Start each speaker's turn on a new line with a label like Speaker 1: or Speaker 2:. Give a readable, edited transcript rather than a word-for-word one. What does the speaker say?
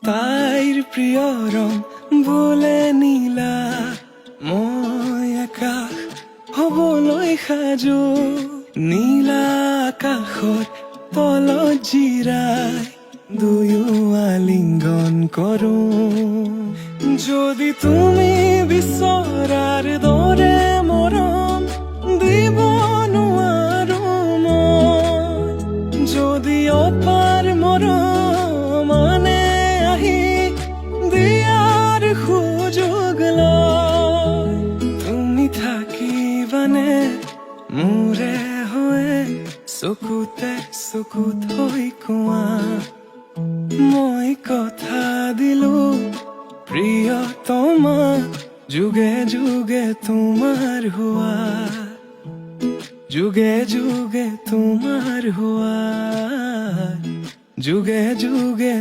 Speaker 1: তাইৰ প্ৰিয় ৰং বোলে নীলা, মই আকাশ হবলৈ সাজু। নীলা আকাশৰ তলত জিৰাই দুয়ো আলিঙ্গন কৰো। যদি তুমি বিচৰাৰ দৰে মৰম দিব নোৱাৰো মই, যদি অপাৰ মৰম আনে আহি দিয়াৰ সুযোগ লয়, তুমি থাকিবানে মোৰে হৈ চকুতে চকুত হৈ কোৱা। মই কথা দিলো প্ৰিয়তমা, যুগে যুগে তোমাৰ হোৱা, যুগে যুগে তোমাৰ হোৱা, যুগে যুগে